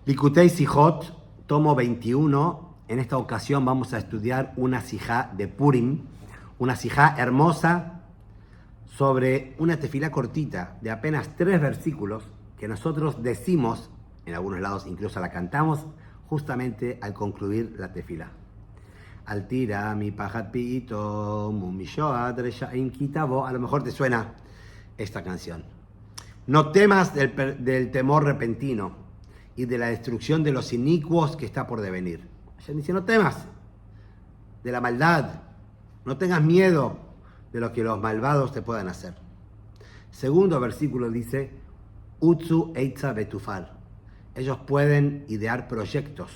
Likutei Sijot, tomo 21. En esta ocasión vamos a estudiar una sijá de Purim, una sijá hermosa sobre una tefilá cortita de apenas 3 versículos que nosotros decimos, en algunos lados incluso la cantamos, justamente al concluir la tefilá. Al tira mi pajat pito, mumishoat reshaim kitavo. A lo mejor te suena esta canción. No temas del temor repentino y de la destrucción de los inicuos que está por devenir. Hashem dice, no temas de la maldad, no tengas miedo de lo que los malvados te puedan hacer. Segundo versículo dice, Utzu eitza betufar. Ellos pueden idear proyectos,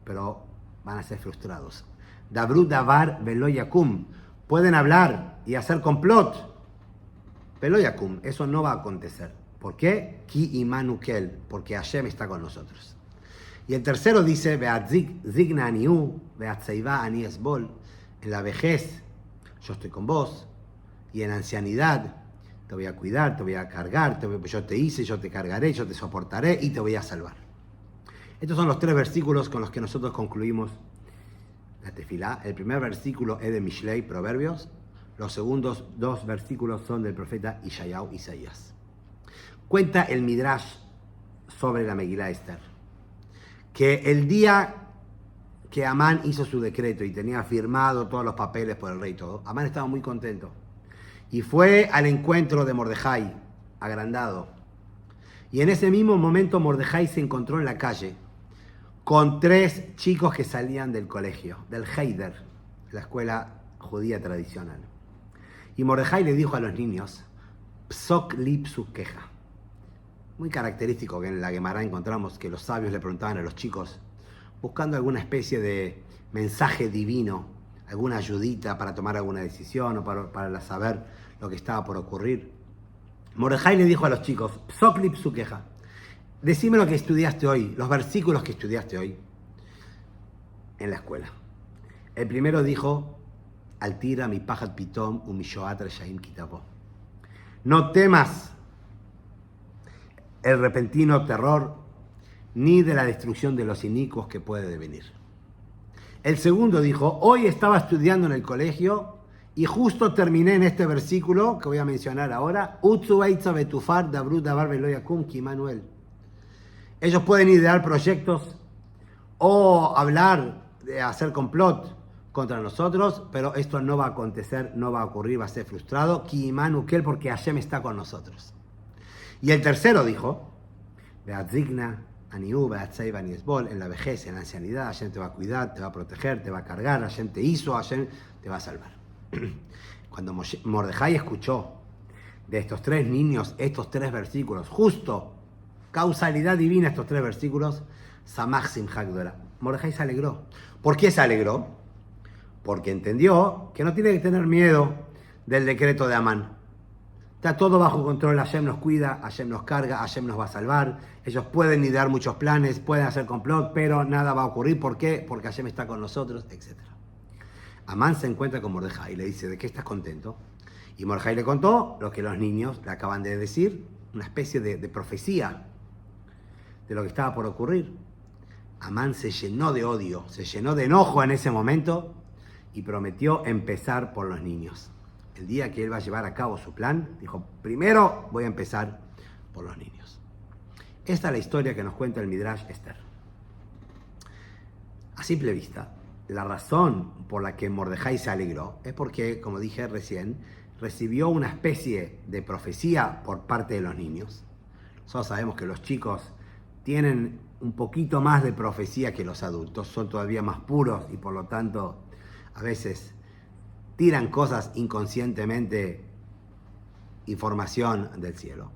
pero van a ser frustrados. Dabru davar velo yakum. Pueden hablar y hacer complot, velo yakum. Eso no va a acontecer. ¿Por qué? Ki imanu kel, porque Hashem está con nosotros. Y el tercero dice, zigna aniu, beatzeiva ani esbol. En la vejez, yo estoy con vos. Y en ancianidad, te voy a cuidar, te voy a cargar, yo te hice, yo te cargaré, yo te soportaré y te voy a salvar. Estos son los 3 versículos con los que nosotros concluimos la tefilá. El primer versículo es de Mishlei, Proverbios. Los segundos 2 versículos son del profeta Isaías. Cuenta el Midrash sobre la Megilá Esther, que el día que Amán hizo su decreto y tenía firmado todos los papeles por el rey y todo, Amán estaba muy contento y fue al encuentro de Mordejai, agrandado. Y en ese mismo momento Mordejai se encontró en la calle con 3 chicos que salían del colegio, del Heider, la escuela judía tradicional. Y Mordejai le dijo a los niños, Psok li psuk queja. Muy característico que en la Gemara encontramos que los sabios le preguntaban a los chicos, buscando alguna especie de mensaje divino, alguna ayudita para tomar alguna decisión o para saber lo que estaba por ocurrir. Mordejai le dijo a los chicos, Psok li psuk queja. Decime lo que estudiaste hoy, los versículos que estudiaste hoy en la escuela. El primero dijo, Al tira mi pajat pitom umishoat reshaim kitabo. No temas el repentino terror ni de la destrucción de los inicuos que puede devenir. El segundo dijo, hoy estaba estudiando en el colegio y justo terminé en este versículo que voy a mencionar ahora, Utzu eitza betufar dabru davar velo yakum ki Manuel. Ellos pueden idear proyectos o hablar de hacer complot contra nosotros, pero esto no va a acontecer, no va a ocurrir, va a ser frustrado. Ki imanu kel, porque Hashem está con nosotros. Y el tercero dijo, Beatzigna, Aniu, Beatzeiva, Niesbol, en la vejez, en la ancianidad, Hashem te va a cuidar, te va a proteger, te va a cargar, Hashem te hizo, Hashem te va a salvar. Cuando Mordejai escuchó de estos 3 niños, estos 3 versículos, justo, causalidad divina estos 3 versículos, Samach Simchak Dora. Mordejai se alegró. ¿Por qué se alegró? Porque entendió que no tiene que tener miedo del decreto de Amán. Está todo bajo control, Hashem nos cuida, Hashem nos carga, Hashem nos va a salvar. Ellos pueden idear muchos planes, pueden hacer complot, pero nada va a ocurrir. ¿Por qué? Porque Hashem está con nosotros, etc. Amán se encuentra con Mordejai y le dice, ¿de qué estás contento? Y Mordejai le contó lo que los niños le acaban de decir, una especie de profecía de lo que estaba por ocurrir. Amán se llenó de odio, se llenó de enojo en ese momento y prometió empezar por los niños. El día que él va a llevar a cabo su plan, dijo, primero voy a empezar por los niños. Esta es la historia que nos cuenta el Midrash Esther. A simple vista, la razón por la que Mordejai se alegró es porque, como dije recién, recibió una especie de profecía por parte de los niños. Nosotros sabemos que los chicos tienen un poquito más de profecía que los adultos, son todavía más puros y por lo tanto a veces tiran cosas inconscientemente, información del cielo.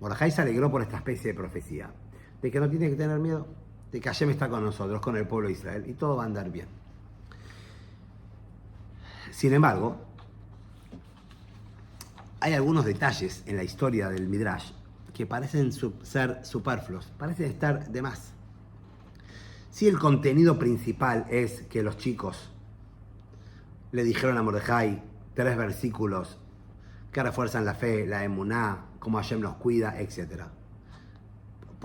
Mordejai se alegró por esta especie de profecía, de que no tiene que tener miedo, de que Hashem está con nosotros, con el pueblo de Israel, y todo va a andar bien. Sin embargo, hay algunos detalles en la historia del Midrash que parecen ser superfluos, parecen estar de más. Si el contenido principal es que los chicos le dijeron a Mordejai 3 versículos que refuerzan la fe, la emuná, cómo Hashem nos cuida, etc.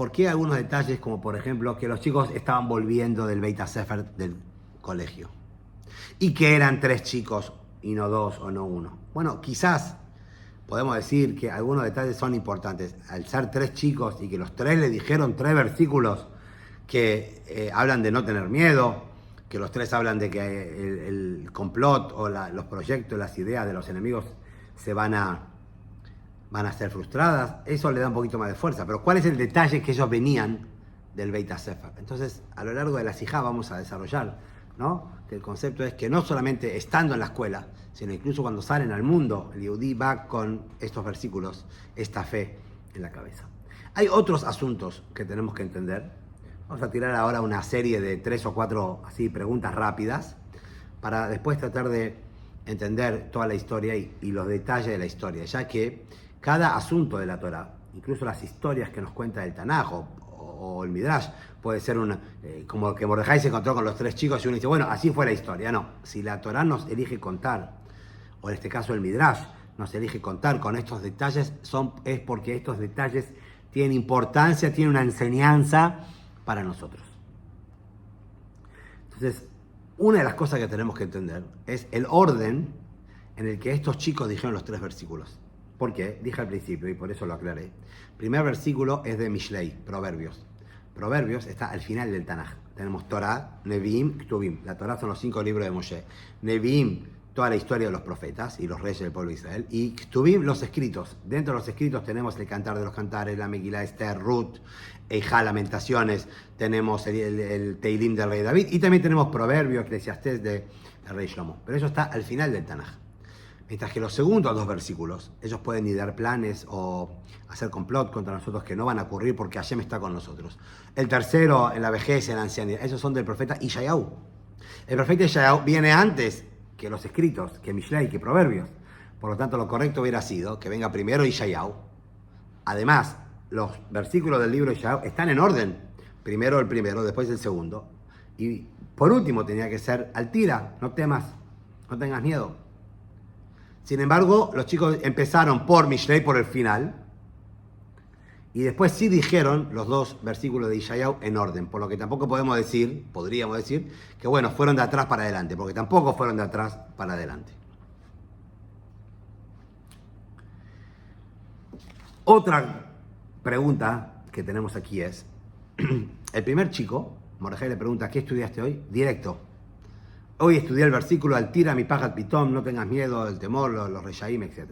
¿por qué algunos detalles como por ejemplo que los chicos estaban volviendo del Beit HaSefer del colegio? Y que eran 3 chicos y no 2 o no 1. Bueno, quizás podemos decir que algunos detalles son importantes. Al ser 3 chicos y que los 3 le dijeron 3 versículos que hablan de no tener miedo, que los 3 hablan de que el complot o los proyectos, las ideas de los enemigos se van a ser frustradas, eso le da un poquito más de fuerza. Pero ¿cuál es el detalle que ellos venían del Beit HaSefer? Entonces, a lo largo de la sijá vamos a desarrollar, ¿no? Que el concepto es que no solamente estando en la escuela, sino incluso cuando salen al mundo, el Yehudí va con estos versículos, esta fe en la cabeza. Hay otros asuntos que tenemos que entender. Vamos a tirar ahora una serie de 3 o 4 así, preguntas rápidas para después tratar de entender toda la historia y los detalles de la historia, ya que cada asunto de la Torá, incluso las historias que nos cuenta el Tanaj o el Midrash, puede ser como que Mordejai se encontró con los 3 chicos y uno dice, bueno, así fue la historia. No, si la Torá nos elige contar, o en este caso el Midrash nos elige contar con estos detalles, es porque estos detalles tienen importancia, tienen una enseñanza para nosotros. Entonces, una de las cosas que tenemos que entender es el orden en el que estos chicos dijeron los 3 versículos. ¿Por qué? Dije al principio y por eso lo aclaré. El primer versículo es de Mishlei, Proverbios. Proverbios está al final del Tanaj. Tenemos Torah, Nevi'im, Ktuvim. La Torah son los 5 libros de Moshe. Nevi'im, toda la historia de los profetas y los reyes del pueblo de Israel. Y Ktuvim, los escritos. Dentro de los escritos tenemos el Cantar de los Cantares, la Megilá Esther, Ruth, Eijá, Lamentaciones. Tenemos el Teilim del rey David. Y también tenemos Proverbios, Eclesiastés del rey Shlomo. Pero eso está al final del Tanaj. Mientras que los segundos 2 versículos, ellos pueden idear planes o hacer complot contra nosotros que no van a ocurrir porque Hashem está con nosotros. El tercero, en la vejez, en la ancianidad, esos son del profeta Ishayahu. El profeta Ishayahu viene antes que los escritos, que Mishlei, que Proverbios. Por lo tanto, lo correcto hubiera sido que venga primero Ishayahu. Además, los versículos del libro de Ishayahu están en orden. Primero el primero, después el segundo. Y por último tenía que ser Altira, no temas, no tengas miedo. Sin embargo, los chicos empezaron por Mishlei, por el final, y después sí dijeron los 2 versículos de Ishayahu en orden, por lo que tampoco podríamos decir, que bueno, fueron de atrás para adelante, porque tampoco fueron de atrás para adelante. Otra pregunta que tenemos aquí es, el primer chico, Mordejai le pregunta, ¿qué estudiaste hoy? Directo. Hoy estudié el versículo Altira mi pagat pitom, no tengas miedo, el temor, los reyaim, etc.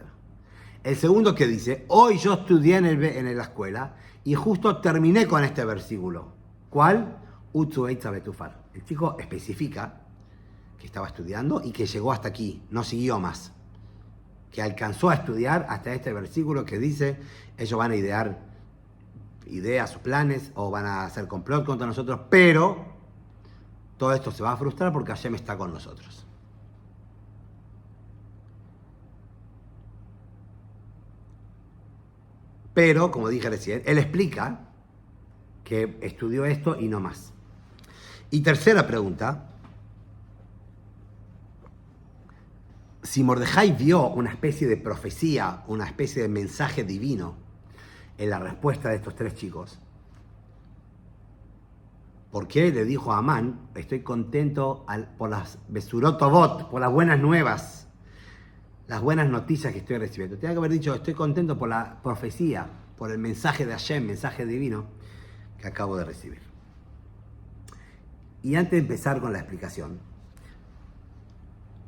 El segundo que dice, hoy yo estudié en la escuela y justo terminé con este versículo. ¿Cuál? Utzu Eitza Betufar. El chico especifica que estaba estudiando y que llegó hasta aquí, no siguió más. Que alcanzó a estudiar hasta este versículo que dice, ellos van a idear ideas o planes o van a hacer complot contra nosotros, pero todo esto se va a frustrar porque Hashem está con nosotros. Pero, como dije recién, él explica que estudió esto y no más. Y tercera pregunta, si Mordejai vio una especie de profecía, una especie de mensaje divino en la respuesta de estos 3 chicos, ¿por qué le dijo a Amán, estoy contento por las Besurot Tovot, por las buenas nuevas, las buenas noticias que estoy recibiendo? Tenía que haber dicho, estoy contento por la profecía, por el mensaje de Hashem, mensaje divino que acabo de recibir. Y antes de empezar con la explicación,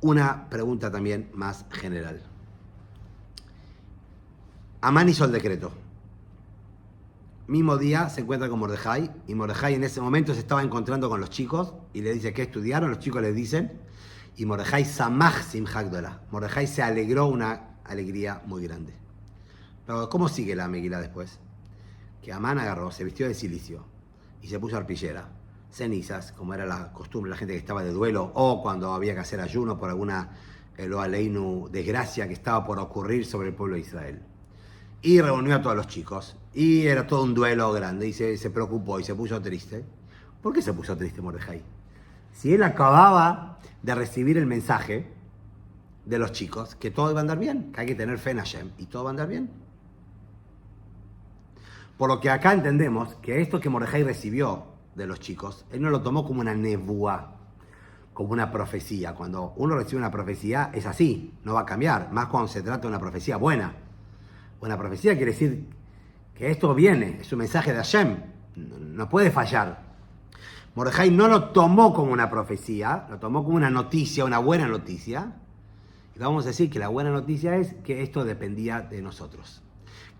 una pregunta también más general. Amán hizo el decreto. Mismo día se encuentra con Mordejai y Mordejai en ese momento se estaba encontrando con los chicos y le dice que estudiaron, los chicos le dicen, y Mordejai samach simcha gdola. Mordejai se alegró una alegría muy grande. Pero ¿cómo sigue la Megilá después? Que Amán agarró, se vistió de cilicio y se puso arpillera, cenizas, como era la costumbre de la gente que estaba de duelo o cuando había que hacer ayuno por alguna lo aleinu desgracia que estaba por ocurrir sobre el pueblo de Israel. Y reunió a todos los chicos. Y era todo un duelo grande. Y se preocupó y se puso triste. ¿Por qué se puso triste Mordejai? Si él acababa de recibir el mensaje de los chicos, que todo iba a andar bien, que hay que tener fe en Hashem, y todo va a andar bien. Por lo que acá entendemos que esto que Mordejai recibió de los chicos, él no lo tomó como una nebuá, como una profecía. Cuando uno recibe una profecía es así, no va a cambiar, más cuando se trata de una profecía buena. Una profecía quiere decir que esto viene, es un mensaje de Hashem, no puede fallar. Mordejai no lo tomó como una profecía, lo tomó como una noticia, una buena noticia. Y vamos a decir que la buena noticia es que esto dependía de nosotros,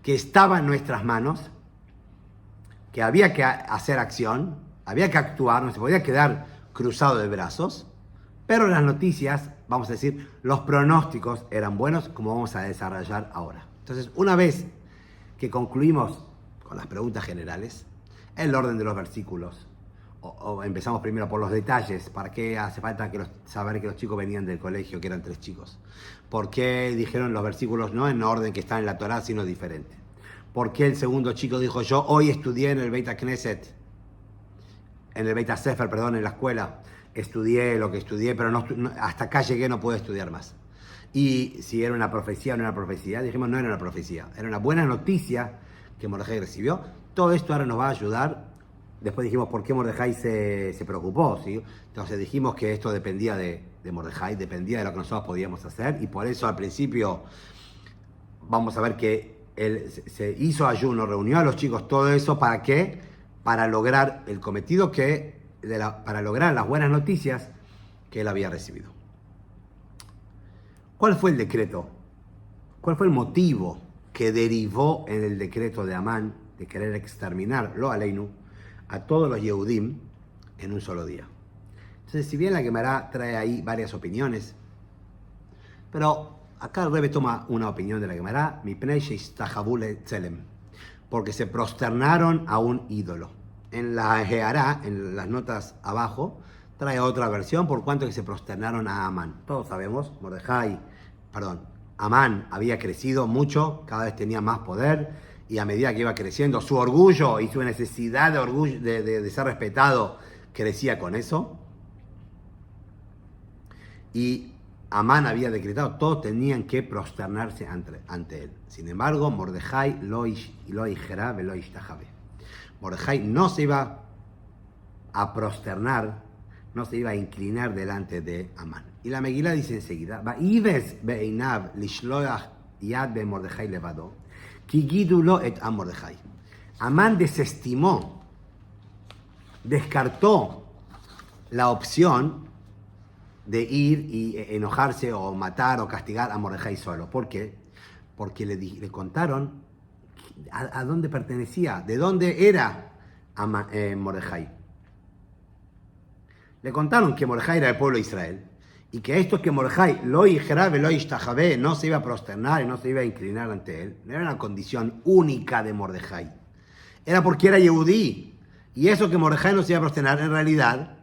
que estaba en nuestras manos, que había que hacer acción, había que actuar, no se podía quedar cruzado de brazos, pero las noticias, vamos a decir, los pronósticos eran buenos, como vamos a desarrollar ahora. Entonces, una vez que concluimos con las preguntas generales, el orden de los versículos, o empezamos primero por los detalles, ¿para qué hace falta saber que los chicos venían del colegio, que eran 3 chicos? ¿Por qué dijeron los versículos no en orden que están en la Torá, sino diferente? ¿Por qué el segundo chico dijo, yo hoy estudié en el Beit Knesset, en el Beit Sefer, perdón, en la escuela, estudié lo que estudié, pero hasta acá llegué, no puedo estudiar más? Y si era una profecía o no era una profecía, dijimos no era una profecía, era una buena noticia que Mordejai recibió. Todo esto ahora nos va a ayudar. Después dijimos por qué Mordejai se preocupó, ¿sí? Entonces dijimos que esto dependía de Mordejai, dependía de lo que nosotros podíamos hacer, y por eso al principio vamos a ver que él se hizo ayuno, reunió a los chicos, todo eso, ¿para qué? Para lograr el cometido para lograr las buenas noticias que él había recibido. ¿Cuál fue el decreto? ¿Cuál fue el motivo que derivó en el decreto de Amán de querer exterminar, lo aleinu, a todos los Yehudim en un solo día? Entonces, si bien la Gemara trae ahí varias opiniones, pero acá el Rebbe toma una opinión de la Gemara, mipnei sheishtachavu le'tzelem, porque se prosternaron a un ídolo. En la Gehará, en las notas abajo, trae otra versión por cuanto que se prosternaron a Amán. Todos sabemos, Amán había crecido mucho, cada vez tenía más poder, y a medida que iba creciendo, su orgullo y su necesidad de orgullo de ser respetado crecía con eso. Y Amán había decretado, todos tenían que prosternarse ante él. Sin embargo, Mordejai lo ijera velo ishtajabe. Mordejai no se iba a prosternar, no se iba a inclinar delante de Amán. Y la Megilá dice enseguida, Va'ives be'einav lishloach yad be Mordejai levado, ki gidu lo et am Mordejai. Amán desestimó, descartó la opción de ir y enojarse o matar o castigar a Mordejai solo. ¿Por qué? Porque le contaron a dónde pertenecía, de dónde era Mordejai. Le contaron que Mordejai era del pueblo de Israel y que esto que Mordejai lo ijera velo ishtajabe, no se iba a prosternar y no se iba a inclinar ante él, no era una condición única de Mordejai. Era porque era Yehudí, y eso que Mordejai no se iba a prosternar en realidad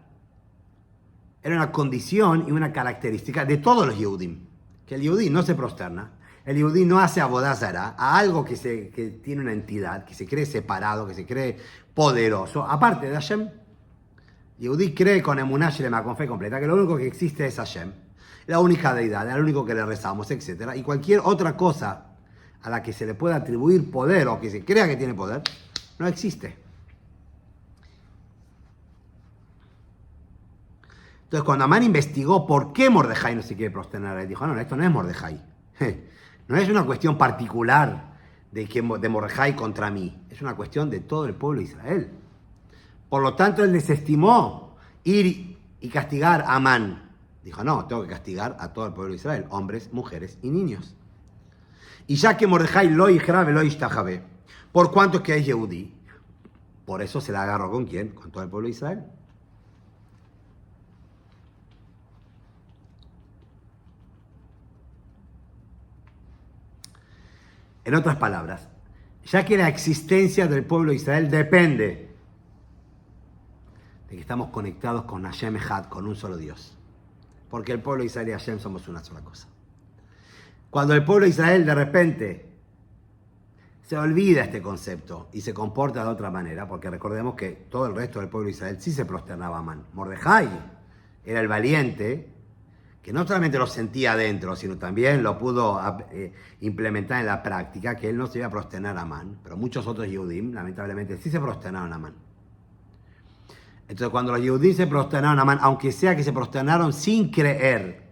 era una condición y una característica de todos los Yehudim, que el Yehudí no se prosterna, el Yehudí no hace abodá zará a algo que tiene una entidad, que se cree separado, que se cree poderoso, aparte de Hashem. Yehudí cree con emuná shlema, con fe completa, que lo único que existe es Hashem, la única deidad, el único que le rezamos, etc. Y cualquier otra cosa a la que se le pueda atribuir poder o que se crea que tiene poder, no existe. Entonces, cuando Amán investigó por qué Mordejai no se quiere prosternar, él dijo, no, esto no es Mordejai. No es una cuestión particular de Mordejai contra mí. Es una cuestión de todo el pueblo de Israel. Por lo tanto, él desestimó ir y castigar a Amán. Dijo, no, tengo que castigar a todo el pueblo de Israel, hombres, mujeres y niños. Y ya que Mordejai lo ijra velo ishtajabe, por cuanto que es Yehudí, por eso se la agarró ¿con quién? Con todo el pueblo de Israel. En otras palabras, ya que la existencia del pueblo de Israel depende de que estamos conectados con Hashem Echad, con un solo Dios. Porque el pueblo de Israel y Hashem somos una sola cosa. Cuando el pueblo de Israel de repente se olvida este concepto y se comporta de otra manera, porque recordemos que todo el resto del pueblo de Israel sí se prosternaba a Amán. Mordejai era el valiente que no solamente lo sentía adentro, sino también lo pudo implementar en la práctica, que él no se iba a prosternar a Amán, pero muchos otros Yehudim, lamentablemente, sí se prosternaron a Amán. Entonces, cuando los Yehudim se prosternaron a Amán, aunque sea que se prosternaron sin creer,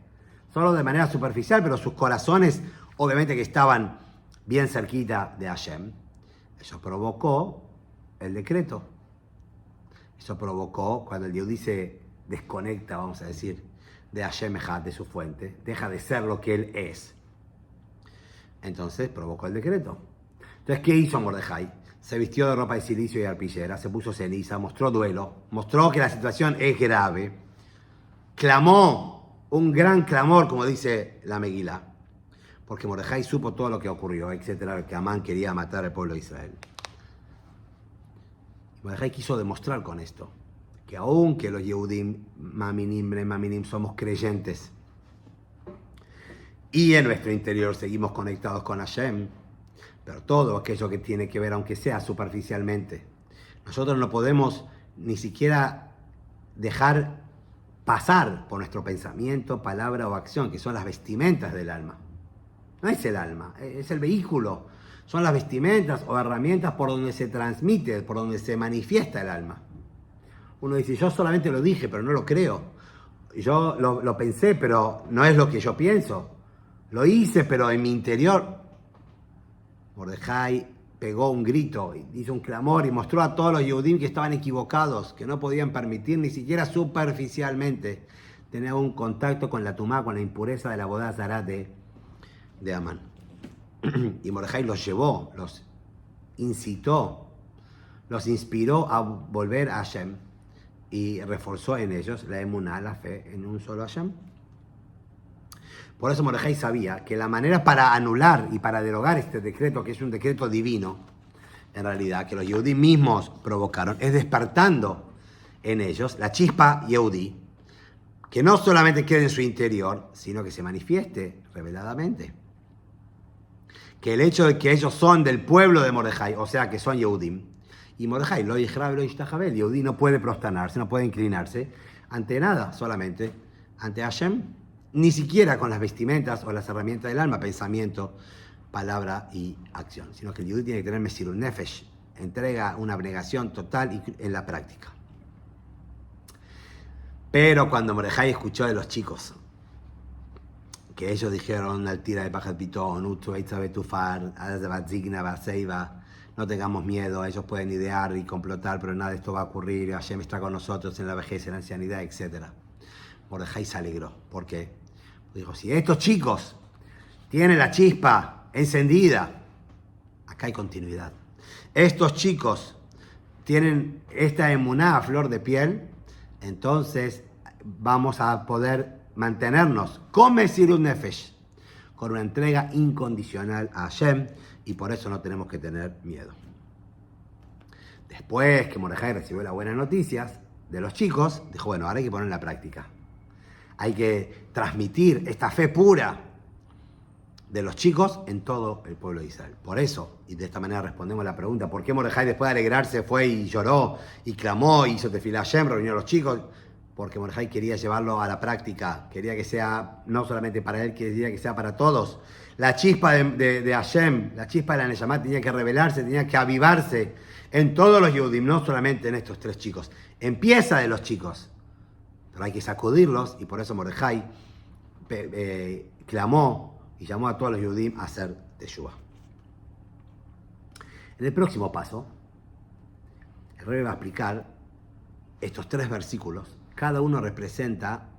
solo de manera superficial, pero sus corazones, obviamente que estaban bien cerquita de Hashem, eso provocó el decreto. Eso provocó, cuando el Yehudí se desconecta, vamos a decir, de Hashem Echad, de su fuente, deja de ser lo que él es. Entonces provocó el decreto. Entonces, ¿qué hizo Mordejai? Se vistió de ropa de silicio y arpillera, se puso ceniza, mostró duelo, mostró que la situación es grave, clamó, un gran clamor, como dice la Megilá, porque Mordejai supo todo lo que ocurrió, etcétera, que Amán quería matar al pueblo de Israel. Mordejai quiso demostrar con esto que aunque los Yehudim, Maminim, somos creyentes y en nuestro interior seguimos conectados con Hashem, pero todo aquello que tiene que ver, aunque sea superficialmente, nosotros no podemos ni siquiera dejar pasar por nuestro pensamiento, palabra o acción, que son las vestimentas del alma. No es el alma, es el vehículo. Son las vestimentas o herramientas por donde se transmite, por donde se manifiesta el alma. Uno dice, yo solamente lo dije, pero no lo creo. Yo lo pensé, pero no es lo que yo pienso. Lo hice, pero en mi interior. Mordejai pegó un grito, hizo un clamor y mostró a todos los Yehudim que estaban equivocados, que no podían permitir ni siquiera superficialmente tener un contacto con la tumá, con la impureza de la boda zará de Amán. Y Mordejai los llevó, los incitó, los inspiró a volver a Hashem y reforzó en ellos la emuná, la fe en un solo Hashem. Por eso Mordejai sabía que la manera para anular y para derogar este decreto, que es un decreto divino, en realidad, que los Yehudí mismos provocaron, es despertando en ellos la chispa Yehudí, que no solamente quede en su interior, sino que se manifieste reveladamente. Que el hecho de que ellos son del pueblo de Mordejai, o sea que son Yehudim, y Mordejai, lo yijrab, lo yishtahabel, Yehudí no puede prosternarse, no puede inclinarse ante nada, solamente ante Hashem, ni siquiera con las vestimentas o las herramientas del alma, pensamiento, palabra y acción, sino que el Yehudí tiene que tener Mesirut Nefesh, entrega una abnegación total en la práctica. Pero cuando Mordejai escuchó de los chicos, que ellos dijeron al tira de Pajat Pitón, no tengamos miedo, ellos pueden idear y complotar, pero nada de esto va a ocurrir, Hashem está con nosotros en la vejez, en la ancianidad, etc. Mordejai se alegró. ¿Por qué? Dijo, si estos chicos tienen la chispa encendida, acá hay continuidad. Estos chicos tienen esta emuná a flor de piel, entonces vamos a poder mantenernos con Mesirut Nefesh, con una entrega incondicional a Hashem, y por eso no tenemos que tener miedo. Después que Mordejai recibió las buenas noticias de los chicos, dijo, bueno, ahora hay que poner en la práctica. Hay que transmitir esta fe pura de los chicos en todo el pueblo de Israel. Por eso, y de esta manera respondemos a la pregunta, ¿por qué Mordejai después de alegrarse fue y lloró y clamó y hizo tefilá a Hashem, reunió a los chicos? Porque Mordejai quería llevarlo a la práctica, quería que sea no solamente para él, quería que sea para todos. La chispa de Hashem, la chispa de la Neshama tenía que revelarse, tenía que avivarse en todos los Yehudim, no solamente en estos tres chicos. Empieza de los chicos, pero hay que sacudirlos, y por eso Mordejai clamó y llamó a todos los Yehudim a hacer teshuvá. En el próximo paso, el Rebbe va a explicar estos tres versículos. Cada uno representa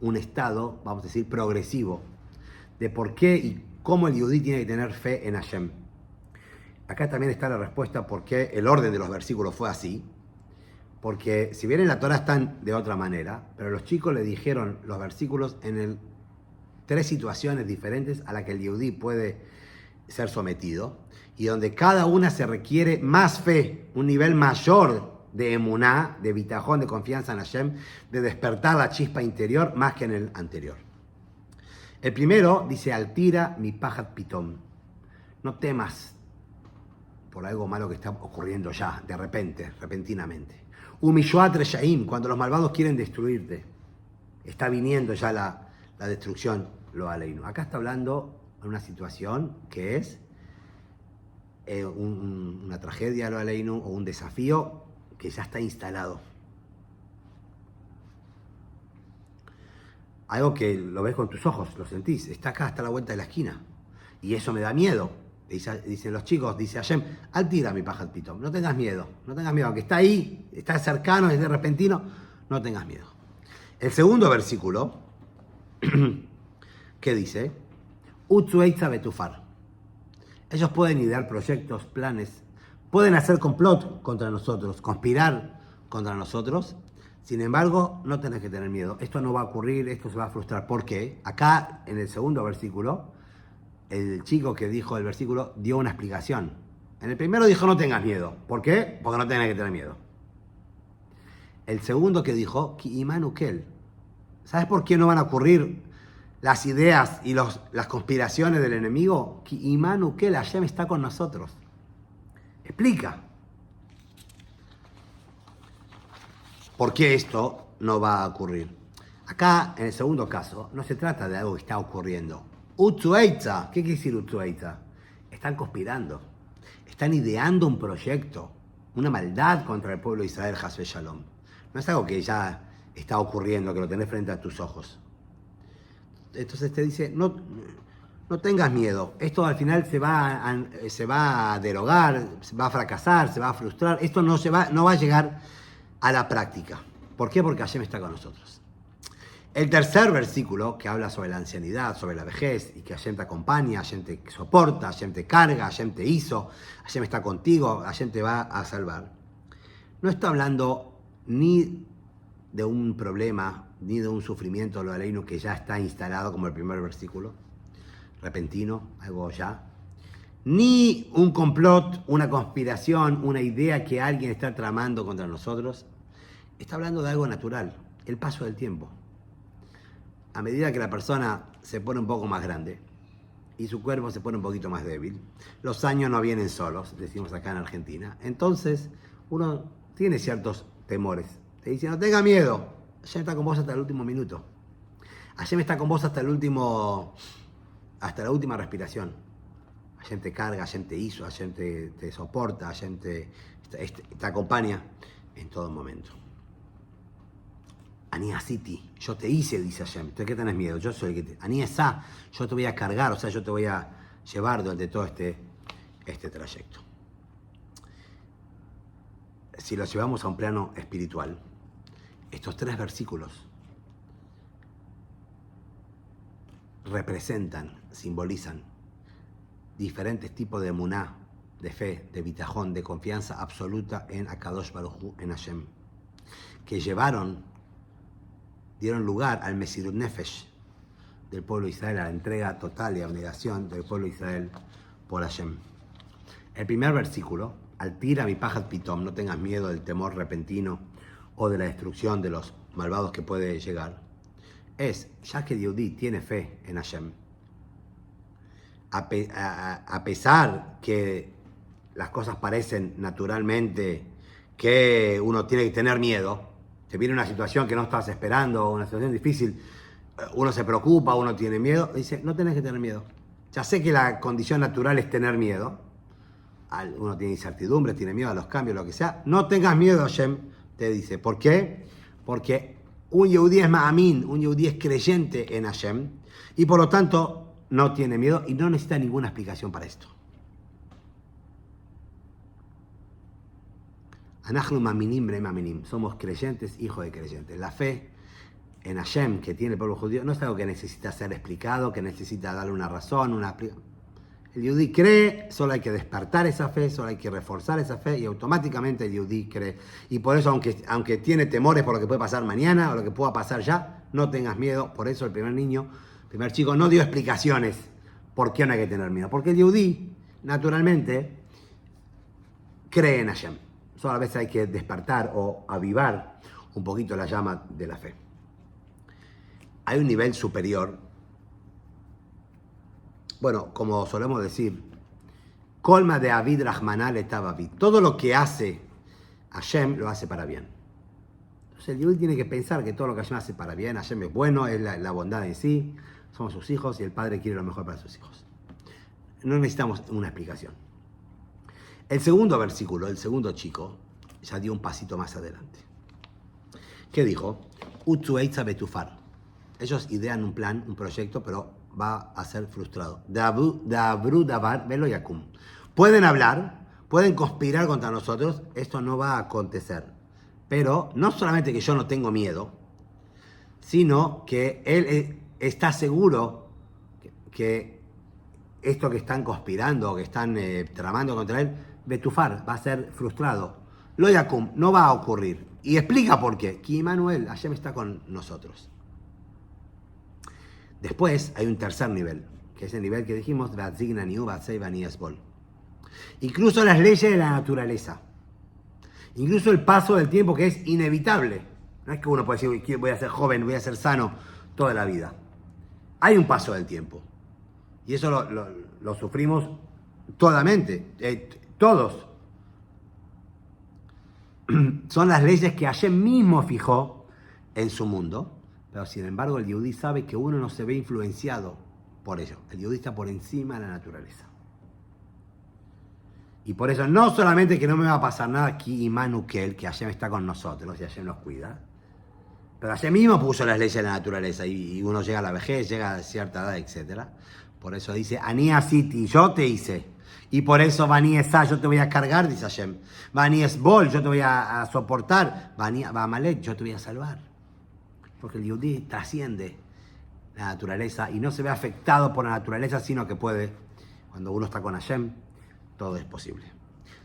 un estado, vamos a decir, progresivo, de por qué y cómo el Yehudí tiene que tener fe en Hashem. Acá también está la respuesta por qué el orden de los versículos fue así, porque si bien en la Torah están de otra manera, pero los chicos le dijeron los versículos en tres situaciones diferentes a las que el Yehudí puede ser sometido, y donde cada una se requiere más fe, un nivel mayor de emuná, de bitajón, de confianza en Hashem, de despertar la chispa interior más que en el anterior. El primero dice, altira mi pajat pitón. No temas por algo malo que está ocurriendo ya, de repente, repentinamente. Umishuat reshaim, cuando los malvados quieren destruirte. está viniendo ya la destrucción, lo aleinu. Acá está hablando de una situación que es una tragedia, lo aleinu, o un desafío que ya está instalado. Algo que lo ves con tus ojos, lo sentís, está acá, está a la vuelta de la esquina. Y eso me da miedo. Dicen los chicos, dice Hashem, al tira mi paja al pitón, no tengas miedo, aunque está ahí, está cercano, es de repentino, no tengas miedo. El segundo versículo, ¿qué dice? Utzueitza betufar. Ellos pueden idear proyectos, planes, pueden hacer complot contra nosotros, conspirar contra nosotros. Sin embargo, no tenés que tener miedo. Esto no va a ocurrir, esto se va a frustrar. ¿Por qué? Acá, en el segundo versículo, el chico que dijo el versículo dio una explicación. En el primero dijo no tengas miedo. ¿Por qué? Porque no tenés que tener miedo. El segundo que dijo, Ki imanu kel. ¿Sabes por qué no van a ocurrir las ideas y las conspiraciones del enemigo? Ki imanu kel, Hashem está con nosotros. Explica. ¿Por qué esto no va a ocurrir? Acá, en el segundo caso, no se trata de algo que está ocurriendo. Utzueitza, ¿qué quiere decir Utzueitza? Están conspirando, están ideando un proyecto, una maldad contra el pueblo de Israel, Hasbe Shalom. No es algo que ya está ocurriendo, que lo tenés frente a tus ojos. Entonces te dice, no tengas miedo, esto al final se va a derogar, se va a fracasar, se va a frustrar, esto no va a llegar a la práctica. ¿Por qué? Porque Hashem está con nosotros. El tercer versículo, que habla sobre la ancianidad, sobre la vejez, y que Hashem te acompaña, Hashem te soporta, Hashem te carga, Hashem te hizo, Hashem está contigo, Hashem te va a salvar. No está hablando ni de un problema, ni de un sufrimiento, lo aleinu, que ya está instalado, como el primer versículo, repentino, algo ya, ni un complot, una conspiración, una idea que alguien está tramando contra nosotros. Está hablando de algo natural, el paso del tiempo. A medida que la persona se pone un poco más grande y su cuerpo se pone un poquito más débil, los años no vienen solos, decimos acá en Argentina. Entonces, uno tiene ciertos temores. Te dice, no tenga miedo, Hashem está con vos hasta el último minuto. Hashem está con vos hasta la última respiración. Hashem te carga, Hashem te hizo, Hashem te soporta, Hashem te acompaña en todo momento. Ani asiti, yo te hice, dice Hashem. ¿De qué tenés miedo? Yo soy el que te... Ani esa, yo te voy a cargar, o sea, yo te voy a llevar durante todo este trayecto. Si lo llevamos a un plano espiritual, estos tres versículos representan, simbolizan diferentes tipos de emuná, de fe, de bitajón, de confianza absoluta en Akadosh Baruj Hu, en Hashem, que dieron lugar al Mesirut Nefesh del pueblo de Israel, a la entrega total y abnegación del pueblo de Israel por Hashem. El primer versículo, al tira mi pajat pitom, no tengas miedo del temor repentino o de la destrucción de los malvados que puede llegar, es, ya que Yehudí tiene fe en Hashem, a pesar que las cosas parecen naturalmente que uno tiene que tener miedo, te viene una situación que no estás esperando, una situación difícil, uno se preocupa, uno tiene miedo, dice, no tenés que tener miedo. Ya sé que la condición natural es tener miedo, uno tiene incertidumbre, tiene miedo a los cambios, lo que sea, no tengas miedo, Hashem te dice. ¿Por qué? Porque un Yehudí es ma'amin, un Yehudí es creyente en Hashem, y por lo tanto no tiene miedo y no necesita ninguna explicación para esto. Anachnu maminim bre maminim, somos creyentes, hijos de creyentes. La fe en Hashem que tiene el pueblo judío no es algo que necesita ser explicado, que necesita darle una razón, El Yehudí cree, solo hay que despertar esa fe, solo hay que reforzar esa fe y automáticamente el Yehudí cree. Y por eso, aunque tiene temores por lo que puede pasar mañana o lo que pueda pasar ya, no tengas miedo. Por eso el primer chico no dio explicaciones por qué no hay que tener miedo. Porque el Yehudí, naturalmente, cree en Hashem. Solo a veces hay que despertar o avivar un poquito la llama de la fe. Hay un nivel superior. Bueno, como solemos decir, colma de Avid Rahmanal etabavid. Todo lo que hace Hashem lo hace para bien. Entonces el Yehudi tiene que pensar que todo lo que Hashem hace para bien, Hashem es bueno, es la bondad en sí, somos sus hijos y el Padre quiere lo mejor para sus hijos. No necesitamos una explicación. El segundo versículo, el segundo chico, ya dio un pasito más adelante. ¿Qué dijo? Utsu Eitza Betufar. Ellos idean un plan, un proyecto, pero va a ser frustrado. Dabru Davar Velo Yakum. Pueden hablar, pueden conspirar contra nosotros, esto no va a acontecer. Pero no solamente que yo no tengo miedo, sino que él está seguro que esto que están conspirando, que están tramando contra él, Betufar, va a ser frustrado. Lo Yakum, no va a ocurrir. Y explica por qué. Que Immanuel, Hashem está con nosotros. Después hay un tercer nivel, que es el nivel que dijimos, incluso las leyes de la naturaleza. Incluso el paso del tiempo, que es inevitable. No es que uno puede decir, voy a ser joven, voy a ser sano toda la vida. Hay un paso del tiempo. Y eso lo sufrimos totalmente, todos. Son las leyes que Hashem mismo fijó en su mundo, pero sin embargo el Yehudi sabe que uno no se ve influenciado por ello. El Yehudi está por encima de la naturaleza. Y por eso no solamente que no me va a pasar nada aquí, Immanuel, que Hashem está con nosotros y Hashem nos cuida, pero Hashem mismo puso las leyes de la naturaleza y uno llega a la vejez, llega a cierta edad, etc. Por eso dice, Ani Asiti, yo te hice. Y por eso, Bani Esá, yo te voy a cargar, dice Hashem. Bani Esbol, yo te voy a soportar. Bani Amalek, yo te voy a salvar. Porque el Yehudi trasciende la naturaleza y no se ve afectado por la naturaleza, sino que puede, cuando uno está con Hashem, todo es posible.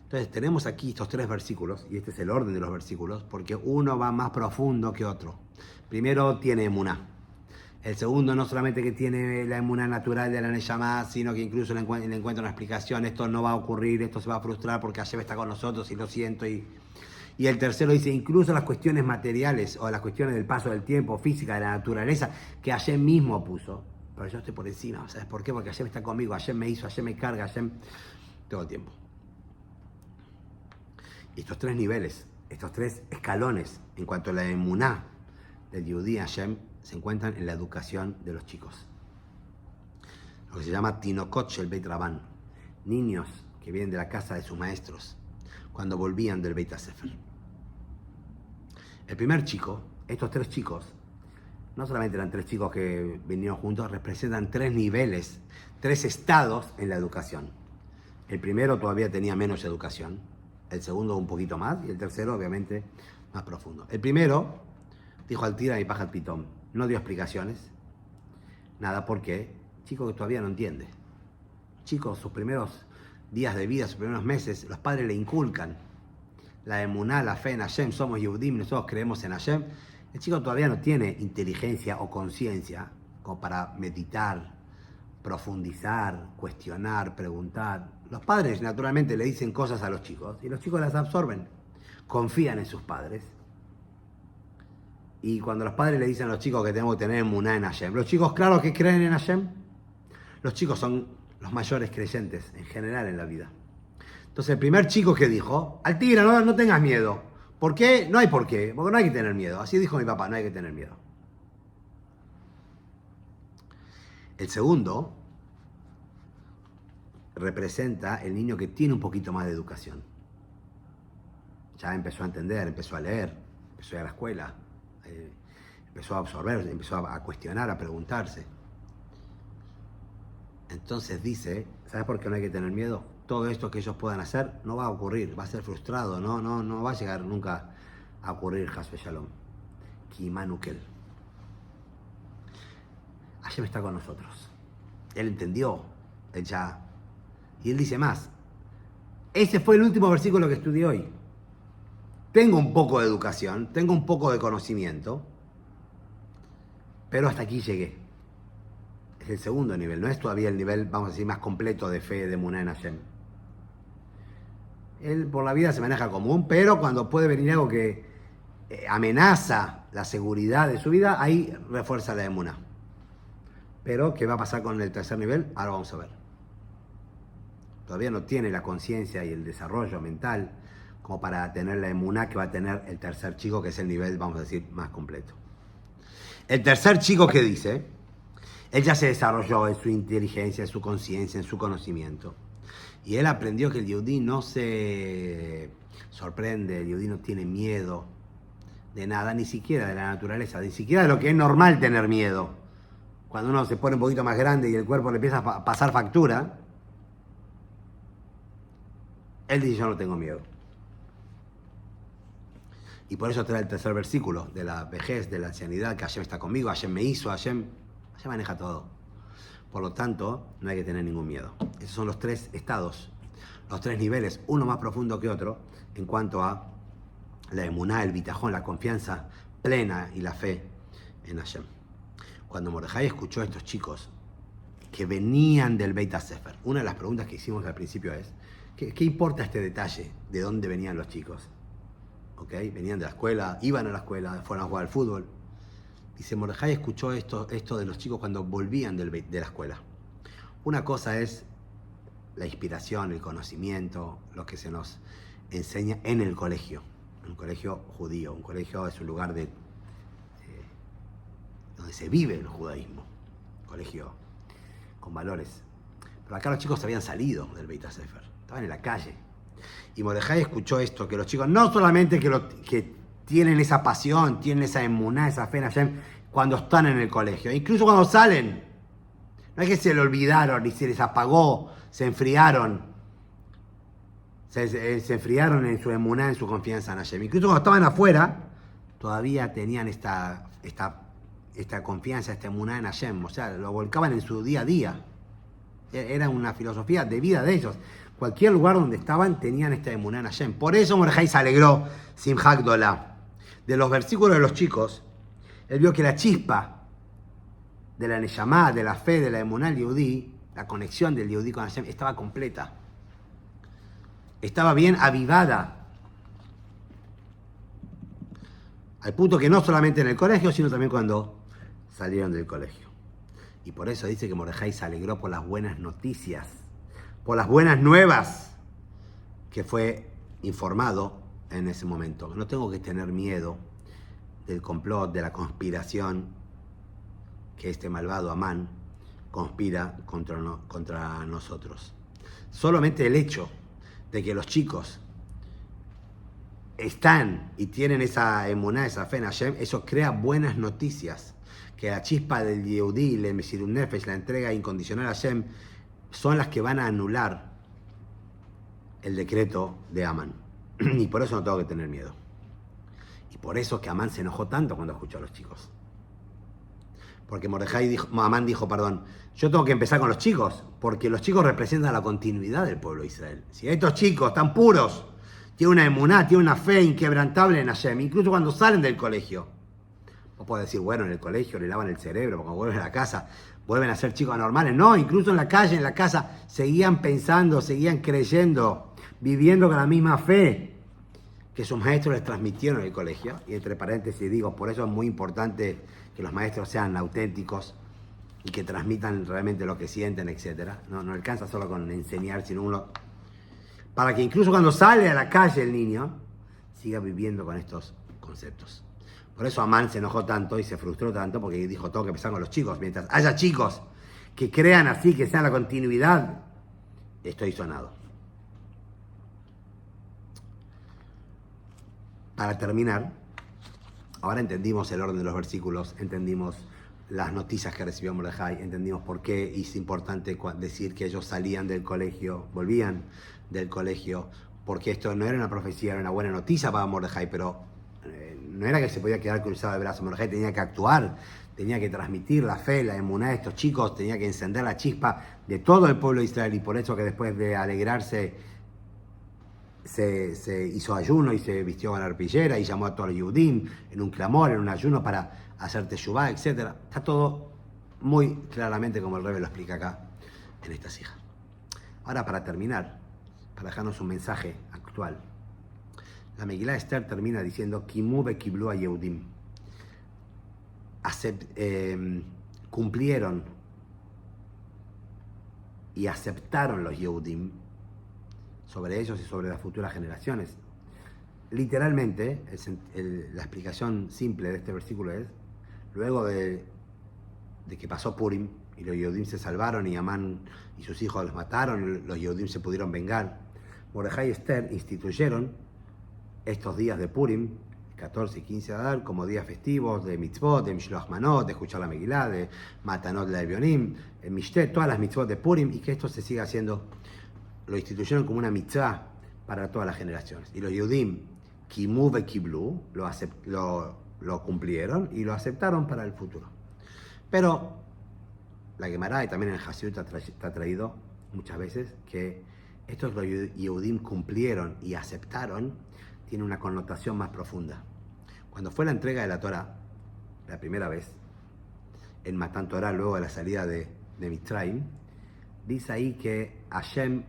Entonces tenemos aquí estos tres versículos, y este es el orden de los versículos, porque uno va más profundo que otro. Primero tiene emuná. El segundo no solamente que tiene la emuná natural de la Neshama, sino que incluso le encuentra una explicación, esto no va a ocurrir, esto se va a frustrar porque Hashem está con nosotros y lo siento. Y el tercero dice, incluso las cuestiones materiales o las cuestiones del paso del tiempo, física, de la naturaleza, que Hashem mismo puso. Pero yo estoy por encima, ¿sabes por qué? Porque Hashem está conmigo, Hashem me hizo, Hashem me carga, Hashem todo el tiempo. Y estos tres niveles, estos tres escalones en cuanto a la emuná del Yehudi Hashem se encuentran en la educación de los chicos. Lo que se llama Tinokot Shel Beit Rabban, niños que vienen de la casa de sus maestros cuando volvían del Beit HaSefer. El primer chico, estos tres chicos, no solamente eran tres chicos que vinieron juntos, representan tres niveles, tres estados en la educación. El primero todavía tenía menos educación, el segundo un poquito más y el tercero obviamente más profundo. El primero dijo al tira y paja al pitón, no dio explicaciones, nada, porque chico que todavía no entiende. Chicos, sus primeros días de vida, sus primeros meses, los padres le inculcan la emuná, la fe en Hashem, somos Yehudim, nosotros creemos en Hashem. El chico todavía no tiene inteligencia o conciencia como para meditar, profundizar, cuestionar, preguntar. Los padres naturalmente le dicen cosas a los chicos y los chicos las absorben, confían en sus padres. Y cuando los padres le dicen a los chicos que tenemos que tener emuná en Hashem, los chicos, claro que creen en Hashem. Los chicos son los mayores creyentes en general en la vida. Entonces el primer chico que dijo, al tigre, no tengas miedo. ¿Por qué? No hay por qué, porque no hay que tener miedo. Así dijo mi papá, no hay que tener miedo. El segundo representa el niño que tiene un poquito más de educación. Ya empezó a entender, empezó a leer, empezó a ir a la escuela, empezó a absorber, empezó a cuestionar, a preguntarse. Entonces dice, ¿sabes por qué no hay que tener miedo? Todo esto que ellos puedan hacer no va a ocurrir, va a ser frustrado, no va a llegar nunca a ocurrir, Hasbe Shalom. Ki Immanuel. Hashem está con nosotros. Él entendió, él ya. Y él dice más. Ese fue el último versículo que estudié hoy. Tengo un poco de educación, tengo un poco de conocimiento, pero hasta aquí llegué. Es el segundo nivel, no es todavía el nivel, vamos a decir, más completo de fe, de emuná en Hashem. Él por la vida se maneja común, pero cuando puede venir algo que amenaza la seguridad de su vida, ahí refuerza la emuná. Pero, ¿qué va a pasar con el tercer nivel? Ahora vamos a ver. Todavía no tiene la conciencia y el desarrollo mental como para tener la emuná que va a tener el tercer chico, que es el nivel, vamos a decir, más completo. El tercer chico que dice, él ya se desarrolló en su inteligencia, en su conciencia, en su conocimiento. Y él aprendió que el yehudí no se sorprende, el yehudí no tiene miedo de nada, ni siquiera de la naturaleza, ni siquiera de lo que es normal tener miedo. Cuando uno se pone un poquito más grande y el cuerpo le empieza a pasar factura, él dice, yo no tengo miedo. Y por eso trae el tercer versículo de la vejez, de la ancianidad, que Hashem está conmigo, Hashem me hizo, Hashem maneja todo. Por lo tanto, no hay que tener ningún miedo. Esos son los tres estados, los tres niveles, uno más profundo que otro, en cuanto a la emuná, el bitajón, la confianza plena y la fe en Hashem. Cuando Mordejai escuchó a estos chicos que venían del Beit HaSefer, una de las preguntas que hicimos al principio es, ¿qué importa este detalle de dónde venían los chicos? ¿Okay? Venían de la escuela, iban a la escuela, fueron a jugar al fútbol. Dice, Mordejai escuchó esto de los chicos cuando volvían de la escuela. Una cosa es la inspiración, el conocimiento, lo que se nos enseña en el colegio. Un colegio judío. Un colegio es un lugar donde se vive el judaísmo. Un colegio con valores. Pero acá los chicos habían salido del Beit HaSefer. Estaban en la calle. Y Mordejai escuchó esto, que los chicos no solamente que tienen esa pasión, tienen esa emuná, esa fe en Hashem, cuando están en el colegio, incluso cuando salen. No es que se le olvidaron, ni se les apagó, se enfriaron. Se enfriaron en su emuná, en su confianza en Hashem. Incluso cuando estaban afuera, todavía tenían esta confianza, esta emuná en Hashem. O sea, lo volcaban en su día a día. Era una filosofía de vida de ellos. Cualquier lugar donde estaban tenían esta emuná en Hashem. Por eso Mordejai se alegró, Simchak Dolá. De los versículos de los chicos, él vio que la chispa de la neyamá, de la fe, de la emuná del yehudí, la conexión del yehudí con Hashem, estaba completa. Estaba bien avivada. Al punto que no solamente en el colegio, sino también cuando salieron del colegio. Y por eso dice que Mordejai se alegró por las buenas noticias, por las buenas nuevas que fue informado en ese momento. No tengo que tener miedo del complot, de la conspiración que este malvado Amán conspira contra nosotros. Solamente el hecho de que los chicos están y tienen esa emuná, esa fe en Hashem, eso crea buenas noticias. Que la chispa del Yehudí, el Mesirut Nefesh, la entrega incondicional a Hashem, son las que van a anular el decreto de Amán. Y por eso no tengo que tener miedo. Y por eso es que Amán se enojó tanto cuando escuchó a los chicos. Porque Amán dijo, yo tengo que empezar con los chicos, porque los chicos representan la continuidad del pueblo de Israel. Si estos chicos están puros, tienen una emuná, tienen una fe inquebrantable en Hashem, incluso cuando salen del colegio. Vos podés decir, bueno, en el colegio le lavan el cerebro, cuando vuelven a la casa vuelven a ser chicos normales. No, incluso en la calle, en la casa, seguían pensando, seguían creyendo, viviendo con la misma fe que sus maestros les transmitieron en el colegio. Y entre paréntesis digo, por eso es muy importante que los maestros sean auténticos y que transmitan realmente lo que sienten, etc. No alcanza solo con enseñar, sino uno... Para que incluso cuando sale a la calle el niño, siga viviendo con estos conceptos. Por eso Amán se enojó tanto y se frustró tanto, porque dijo, tengo que empezar con los chicos. Mientras haya chicos que crean así, que sean la continuidad, estoy sonado. Para terminar, ahora entendimos el orden de los versículos, entendimos las noticias que recibió Mordejai, entendimos por qué es importante decir que ellos salían del colegio, volvían del colegio, porque esto no era una profecía, era una buena noticia para Mordejai, pero no era que se podía quedar cruzado de brazos. Mordejai tenía que actuar, tenía que transmitir la fe, la emuná de estos chicos, tenía que encender la chispa de todo el pueblo de Israel, y por eso que después de alegrarse se hizo ayuno y se vistió con la arpillera y llamó a todos los Yehudim en un clamor, en un ayuno para hacer teshuvá, etc. Está todo muy claramente como el Rebbe lo explica acá en esta sija. Ahora, para terminar, para dejarnos un mensaje actual, la Megilá Esther termina diciendo Kimu bekiblu a Yehudim. Cumplieron y aceptaron los Yehudim sobre ellos y sobre las futuras generaciones literalmente, la explicación simple de este versículo es, luego de que pasó Purim y los Yehudim se salvaron y Amán y sus hijos los mataron, los Yehudim se pudieron vengar, Mordejai y Esther instituyeron estos días de Purim, 14 y 15 de Adar, como días festivos de mitzvot, de Mishloach Manot, de escuchar la Megilá, de Matanot la Evionim, Mishtet, todas las mitzvot de Purim, y que esto se siga haciendo, lo instituyeron como una mitzvah para todas las generaciones. Y los Yehudim, Kimu ve Kiblu, lo cumplieron y lo aceptaron para el futuro. Pero la Gemara y también el Hasidut está traído muchas veces que estos los Yehudim cumplieron y aceptaron, tiene una connotación más profunda. Cuando fue la entrega de la Torah, la primera vez, en Matan Torah, luego de la salida de Mitzrayim, dice ahí que Hashem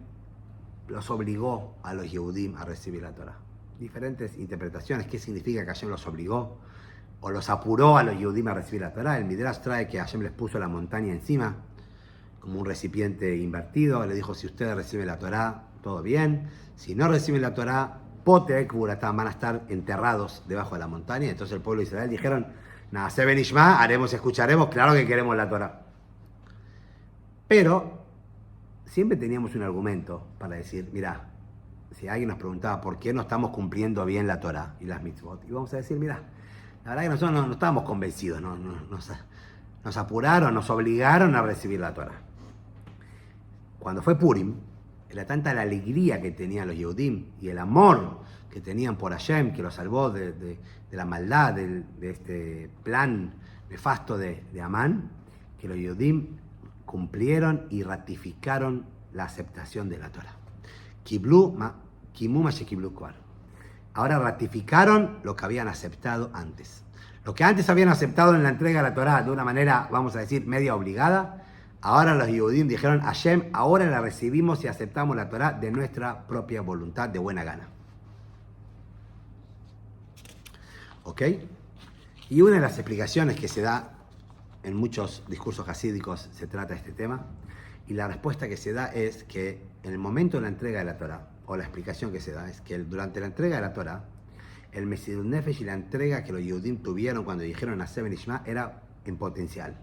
los obligó a los Yehudim a recibir la Torah. Diferentes interpretaciones, ¿qué significa que Hashem los obligó? O los apuró a los Yehudim a recibir la Torah. El Midrash trae que Hashem les puso la montaña encima, como un recipiente invertido. Le dijo, si ustedes reciben la Torah, todo bien. Si no reciben la Torah, van a estar enterrados debajo de la montaña. Entonces el pueblo de Israel dijeron, Naaseh benishma, haremos, escucharemos, claro que queremos la Torah. Pero siempre teníamos un argumento para decir, mira, si alguien nos preguntaba por qué no estamos cumpliendo bien la Torah y las mitzvot, y vamos a decir, mira, la verdad que nosotros no estábamos convencidos, nos apuraron, nos obligaron a recibir la Torah. Cuando fue Purim, era tanta la alegría que tenían los Yehudim y el amor que tenían por Hashem, que los salvó de la maldad, de este plan nefasto de Amán, que los Yehudim cumplieron y ratificaron la aceptación de la Torah. Ahora ratificaron lo que habían aceptado antes. Lo que antes habían aceptado en la entrega de la Torah de una manera, vamos a decir, media obligada, ahora los Yehudim dijeron, Hashem, ahora la recibimos y aceptamos la Torah de nuestra propia voluntad, de buena gana. ¿Ok? Y una de las explicaciones que se da en muchos discursos hasídicos se trata de este tema, y la respuesta que se da es que en el momento de la entrega de la Torah, o la explicación que se da, es que durante la entrega de la Torah, el Mesirut Nefesh y la entrega que los Yehudim tuvieron cuando dijeron Naaseh benishma era en potencial.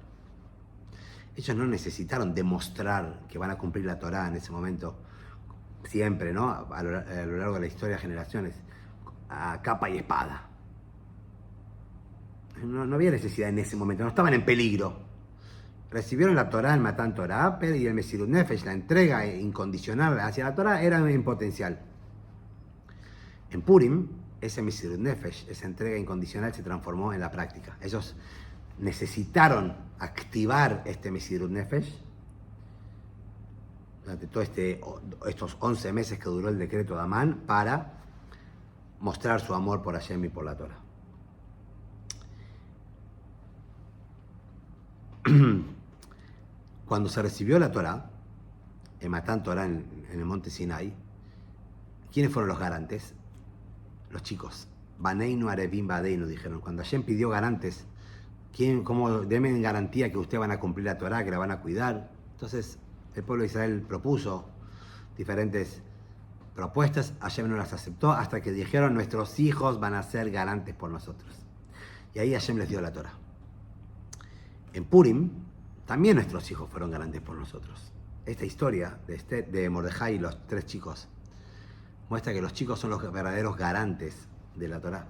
Ellos no necesitaron demostrar que van a cumplir la Torah en ese momento, siempre, ¿no? A lo largo de la historia de generaciones, a capa y espada. No había necesidad en ese momento, no estaban en peligro. Recibieron la Torah, el Matan Torah, y el Mesirut Nefesh, la entrega incondicional hacia la Torah, era en potencial. En Purim, ese Mesirut Nefesh, esa entrega incondicional, se transformó en la práctica. Ellos necesitaron activar este Mesirut Nefesh durante todos estos 11 meses que duró el decreto de Amán para mostrar su amor por Hashem y por la Torah. Cuando se recibió la Torah, en Matan Torah en el monte Sinai, ¿quiénes fueron los garantes? Los chicos. Baneinu Arevim Badeinu, dijeron. Cuando Hashem pidió garantes, ¿cómo denme garantía que ustedes van a cumplir la Torah, que la van a cuidar? Entonces, el pueblo de Israel propuso diferentes propuestas, Hashem no las aceptó, hasta que dijeron, nuestros hijos van a ser garantes por nosotros. Y ahí Hashem les dio la Torah. En Purim, también nuestros hijos fueron garantes por nosotros. Esta historia de Mordejai y los 3 chicos muestra que los chicos son los verdaderos garantes de la Torah.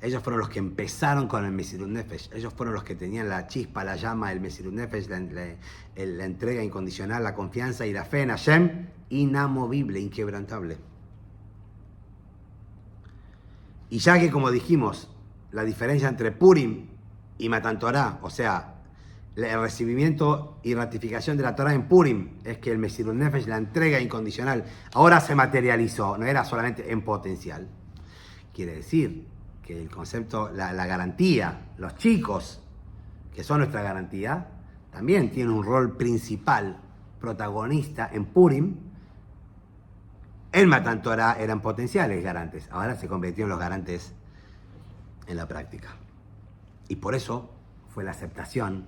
Ellos fueron los que empezaron con el Mesirut Nefesh. Ellos fueron los que tenían la chispa, la llama, el Mesirut Nefesh, la entrega incondicional, la confianza y la fe en Hashem, inamovible, inquebrantable. Y ya que, como dijimos, la diferencia entre Purim y Matan Torah, o sea, el recibimiento y ratificación de la Torah en Purim, es que el Mesirut Nefesh, la entrega incondicional, ahora se materializó, no era solamente en potencial. Quiere decir que el concepto, la garantía, los chicos, que son nuestra garantía, también tienen un rol principal, protagonista en Purim. En Matan Torah eran potenciales garantes, ahora se convirtieron los garantes en la práctica. Y por eso fue la aceptación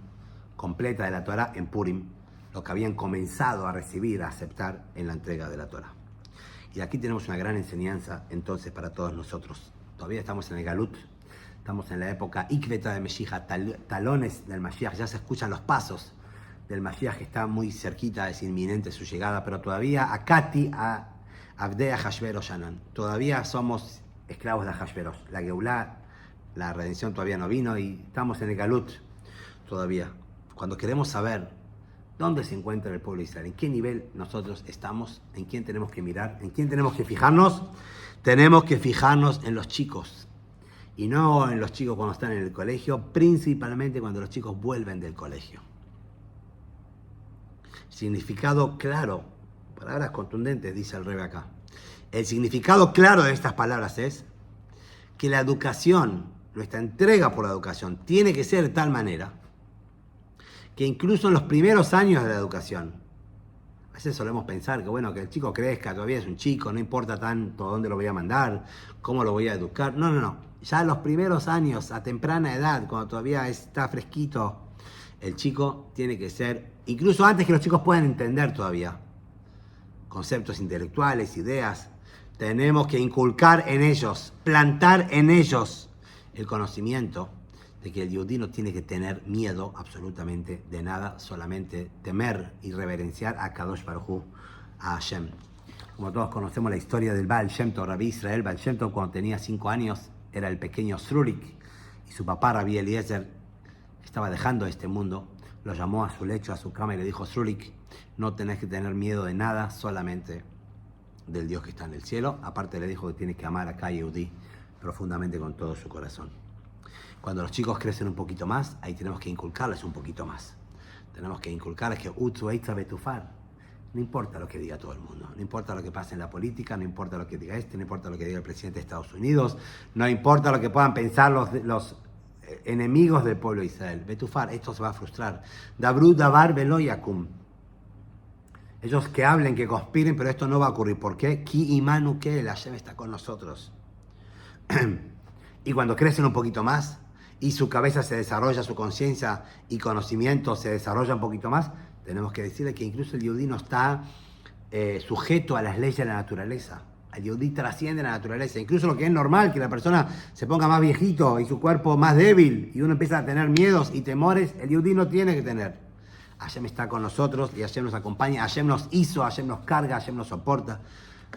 completa de la Torah en Purim, lo que habían comenzado a recibir, a aceptar en la entrega de la Torah. Y aquí tenemos una gran enseñanza entonces para todos nosotros. Todavía estamos en el Galut, estamos en la época Ikveta de Meshiach, talones del Mashiach, ya se escuchan los pasos del Mashiach que está muy cerquita, es inminente su llegada, pero todavía Akati a Abdei Hashverosh Shanan. Todavía somos esclavos de Hashverosh. La Geulah, la redención todavía no vino y estamos en el Galut todavía. Cuando queremos saber dónde se encuentra el pueblo de Israel, en qué nivel nosotros estamos, en quién tenemos que mirar, en quién tenemos que fijarnos, tenemos que fijarnos en los chicos. Y no en los chicos cuando están en el colegio, principalmente cuando los chicos vuelven del colegio. Significado claro, palabras contundentes, dice el Rebbe acá. El significado claro de estas palabras es que la educación, nuestra entrega por la educación, tiene que ser de tal manera que incluso en los primeros años de la educación, a veces solemos pensar que bueno, que el chico crezca, todavía es un chico, no importa tanto dónde lo voy a mandar, cómo lo voy a educar. No. Ya en los primeros años, a temprana edad, cuando todavía está fresquito, el chico tiene que ser, incluso antes que los chicos puedan entender todavía conceptos intelectuales, ideas, tenemos que inculcar en ellos, plantar en ellos el conocimiento de que el yudí no tiene que tener miedo absolutamente de nada, solamente temer y reverenciar a Kadosh Baruj Hu, a Hashem. Como todos conocemos la historia del Baal Shem Tov, Rabbi Israel Baal Shem Tov, cuando tenía 5 años, era el pequeño Srulik, y su papá, Rabbi Eliezer, estaba dejando este mundo, lo llamó a su lecho, a su cama y le dijo: Srulik, no tenés que tener miedo de nada, solamente del Dios que está en el cielo. Aparte le dijo que tiene que amar a cada yudí profundamente con todo su corazón. Cuando los chicos crecen un poquito más, ahí tenemos que inculcarles un poquito más. Tenemos que inculcarles que Utzu Eitza Betufar. No importa lo que diga todo el mundo, no importa lo que pase en la política, no importa lo que diga no importa lo que diga el presidente de Estados Unidos, no importa lo que puedan pensar los enemigos del pueblo de Israel. Betufar, esto se va a frustrar. Dabru Davar Velo Yakum. Ellos que hablen, que conspiren, pero esto no va a ocurrir. ¿Por qué? Ki imanu que el Hashem está con nosotros. Y cuando crecen un poquito más y su cabeza se desarrolla, su conciencia y conocimiento se desarrolla un poquito más, tenemos que decirle que incluso el yudí no está sujeto a las leyes de la naturaleza. El yudí trasciende la naturaleza. Incluso lo que es normal, que la persona se ponga más viejito y su cuerpo más débil y uno empieza a tener miedos y temores, el yudí no tiene que tener. Hashem está con nosotros y Hashem nos acompaña, Hashem nos hizo, Hashem nos carga, Hashem nos soporta,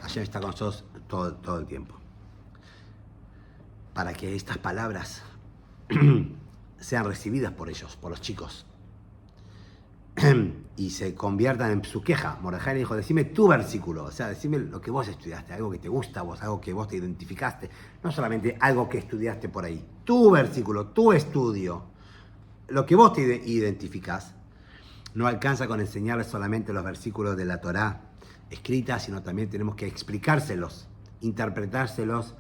Hashem está con nosotros todo el tiempo. Para que estas palabras sean recibidas por ellos, por los chicos, y se conviertan en su queja. Mordejai le dijo: decime tu versículo, o sea, decime lo que vos estudiaste, algo que te gusta a vos, algo que vos te identificaste, no solamente algo que estudiaste por ahí, tu versículo, tu estudio, lo que vos te identificás. No alcanza con enseñarles solamente los versículos de la Torá escrita, sino también tenemos que explicárselos, interpretárselos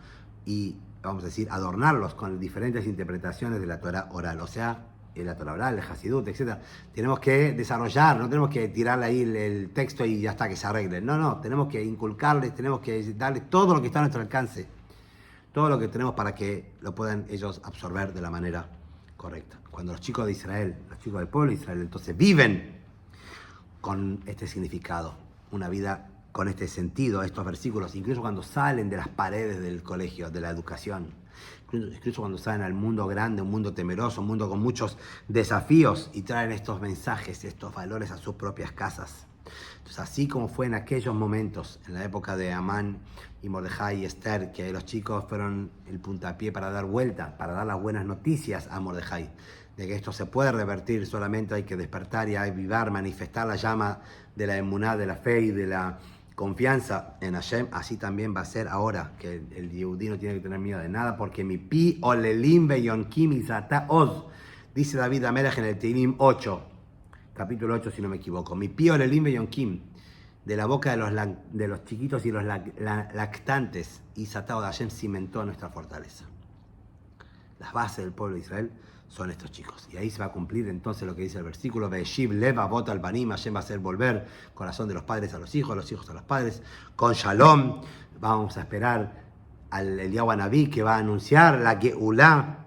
y, vamos a decir, adornarlos con diferentes interpretaciones de la Torá oral, o sea, la Torá oral, el Hasidut, etc. Tenemos que desarrollar, no tenemos que tirarle ahí el texto y ya está, que se arregle. No, tenemos que inculcarles, tenemos que darles todo lo que está a nuestro alcance, todo lo que tenemos para que lo puedan ellos absorber de la manera correcta. Cuando los chicos de Israel, los chicos del pueblo de Israel, entonces viven con este significado, una vida con este sentido, estos versículos, incluso cuando salen de las paredes del colegio, de la educación, incluso cuando salen al mundo grande, un mundo temeroso, un mundo con muchos desafíos y traen estos mensajes, estos valores a sus propias casas. Entonces, así como fue en aquellos momentos, en la época de Amán y Mordejai y Esther, que los chicos fueron el puntapié para dar vuelta, para dar las buenas noticias a Mordejai, de que esto se puede revertir, solamente hay que despertar y avivar, manifestar la llama de la emuná, de la fe y de la confianza en Hashem. Así también va a ser ahora, que el yehudí no tiene que tener miedo de nada, porque mi pi olelim veyonkim izata oz, dice David Amelech en el Teilim 8, capítulo 8 si no me equivoco, mi pi olelim veyonkim, de la boca de los chiquitos y los lactantes, izata oz, Hashem cimentó nuestra fortaleza. Las bases del pueblo de Israel son estos chicos. Y ahí se va a cumplir entonces lo que dice el versículo: Ve'eshiv lev avot al banim, Hashem va a hacer volver corazón de los padres a los hijos a los padres, con shalom. Vamos a esperar al Eliyahu Anabí, que va a anunciar la Geulá.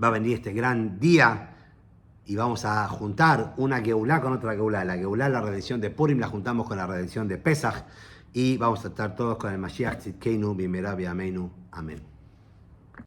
Va a venir este gran día y vamos a juntar una Geulá con otra Geulá. La Geulá, la redención de Purim, la juntamos con la redención de Pesach, y vamos a estar todos con el Mashiach Tzidkeinu, Bimera, Biameinu. Amén.